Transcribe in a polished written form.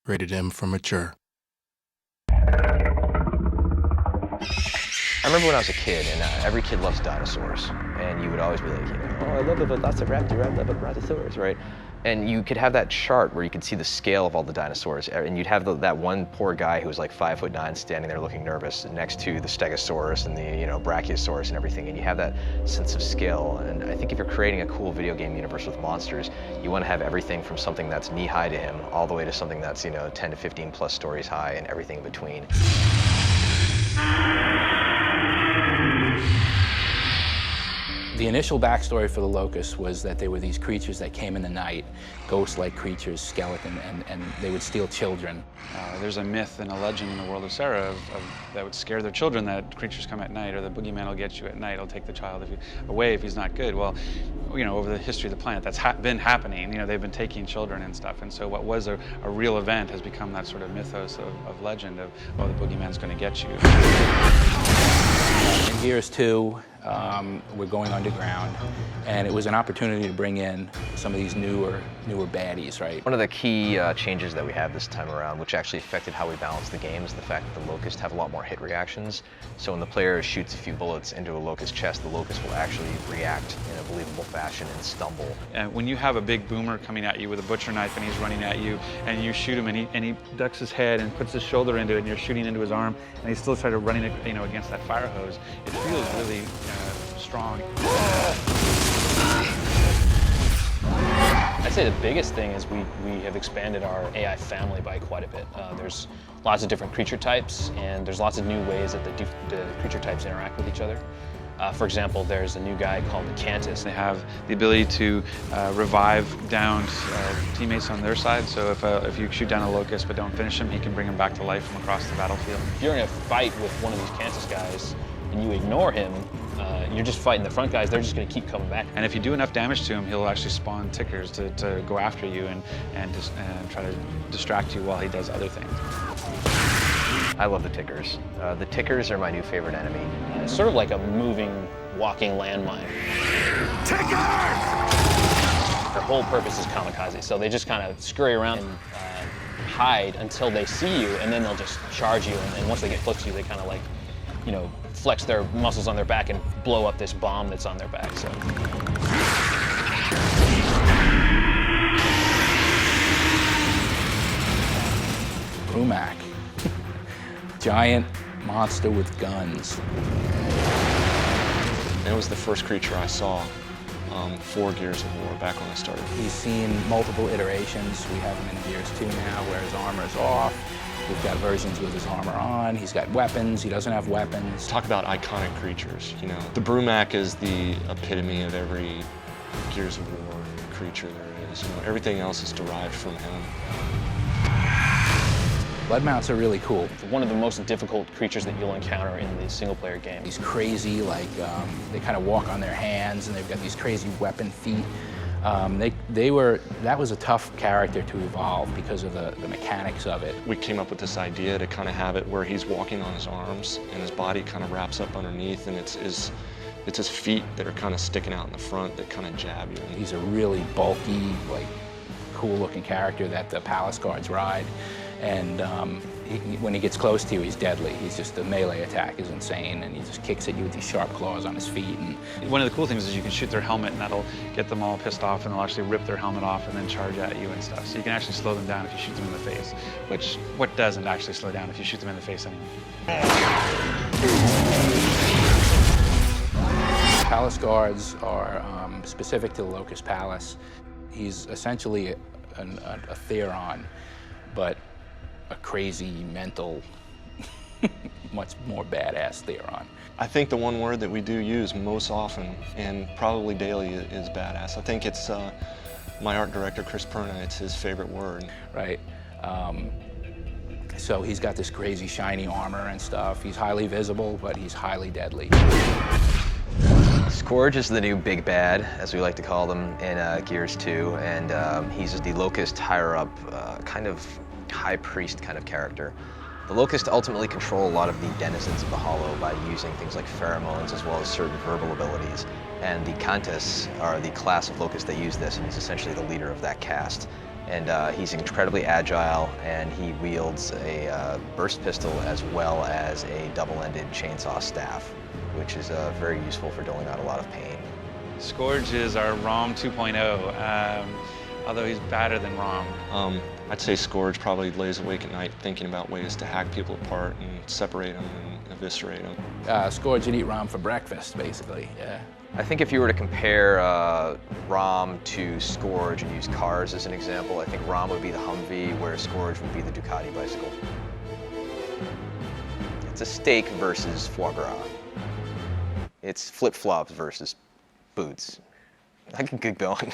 Rated M for mature. I remember when I was a kid, and every kid loves dinosaurs, and you would always be like, oh, I love a velociraptor, I love a brontosaurus, right? And you could have that chart where you could see the scale of all the dinosaurs, and you'd have that one poor guy who was like 5'9" standing there looking nervous next to the stegosaurus and the brachiosaurus and everything, and you have that sense of scale. And I think if you're creating a cool video game universe with monsters, you want to have everything from something that's knee-high to him all the way to something that's 10 to 15 plus stories high and everything in between. The initial backstory for the Locust was that they were these creatures that came in the night, ghost-like creatures, skeleton, and they would steal children. There's a myth and a legend in the world of Sarah that would scare their children, that creatures come at night, or the boogeyman will get you at night, he'll take the child away if he's not good. Well, over the history of the planet, that's been happening. They've been taking children and stuff, and so what was a real event has become that sort of mythos of legend of, oh, the boogeyman's going to get you. In Gears 2, we're going underground, and it was an opportunity to bring in some of these newer baddies, right? One of the key changes that we have this time around, which actually affected how we balance the game, is the fact that the Locust have a lot more hit reactions. So when the player shoots a few bullets into a Locust chest, the Locust will actually react in a believable fashion and stumble. And when you have a big boomer coming at you with a butcher knife and he's running at you, and you shoot him and he ducks his head and puts his shoulder into it, and you're shooting into his arm, and he's still trying to running against that fire hose, it feels really strong. I'd say the biggest thing is we have expanded our AI family by quite a bit. There's lots of different creature types, and there's lots of new ways that the creature types interact with each other. For example, there's a new guy called the Cantus. They have the ability to revive downed teammates on their side, so if you shoot down a Locust but don't finish him, he can bring him back to life from across the battlefield. If you're in a fight with one of these Cantus guys and you ignore him, you're just fighting the front guys, they're just going to keep coming back. And if you do enough damage to him, he'll actually spawn tickers to go after you and try to distract you while he does other things. I love the tickers. The tickers are my new favorite enemy. It's sort of like a moving, walking landmine. Tickers! Their whole purpose is kamikaze, so they just kind of scurry around and hide until they see you, and then they'll just charge you, and once they get close to you, they kind of like, flex their muscles on their back and blow up this bomb that's on their back. So. Brumac. Giant monster with guns. It was the first creature I saw for Gears of War back when I started. He's seen multiple iterations. We have him in Gears 2 now, where his armor is off. We've got versions with his armor on. He's got weapons. He doesn't have weapons. Talk about iconic creatures. The Brumac is the epitome of every Gears of War creature there is. Everything else is derived from him. Blood mounts are really cool. One of the most difficult creatures that you'll encounter in the single-player game. He's crazy, they kind of walk on their hands, and they've got these crazy weapon feet. That was a tough character to evolve because of the mechanics of it. We came up with this idea to kind of have it where he's walking on his arms, and his body kind of wraps up underneath, and it's his feet that are kind of sticking out in the front that kind of jab you. He's a really bulky, cool-looking character that the palace guards ride. And when he gets close to you, he's deadly. The melee attack is insane, and he just kicks at you with these sharp claws on his feet. And one of the cool things is you can shoot their helmet, and that'll get them all pissed off, and they'll actually rip their helmet off and then charge at you and stuff. So you can actually slow them down if you shoot them in the face, what doesn't actually slow down if you shoot them in the face anyway. Palace guards are specific to the Locust Palace. He's essentially a Theron, but a crazy, mental, much more badass Theron. I think the one word that we do use most often, and probably daily, is badass. I think it's my art director, Chris Perna, it's his favorite word. Right. So he's got this crazy shiny armor and stuff. He's highly visible, but he's highly deadly. Scourge is the new big bad, as we like to call them, in Gears 2, and he's the Locust higher-up, kind of high priest kind of character. The Locust ultimately control a lot of the denizens of the Hollow by using things like pheromones as well as certain verbal abilities, and the Cantus are the class of Locust that use this, and he's essentially the leader of that caste. And he's incredibly agile, and he wields a burst pistol as well as a double-ended chainsaw staff, which is very useful for doling out a lot of pain. Scourge is our ROM 2.0, although he's badder than ROM. I'd say Scourge probably lays awake at night thinking about ways to hack people apart and separate them and eviscerate them. Scourge would eat Rom for breakfast, basically, yeah. I think if you were to compare ROM to Scourge and use cars as an example, I think ROM would be the Humvee, whereas Scourge would be the Ducati bicycle. It's a steak versus foie gras. It's flip-flops versus boots. I can keep going.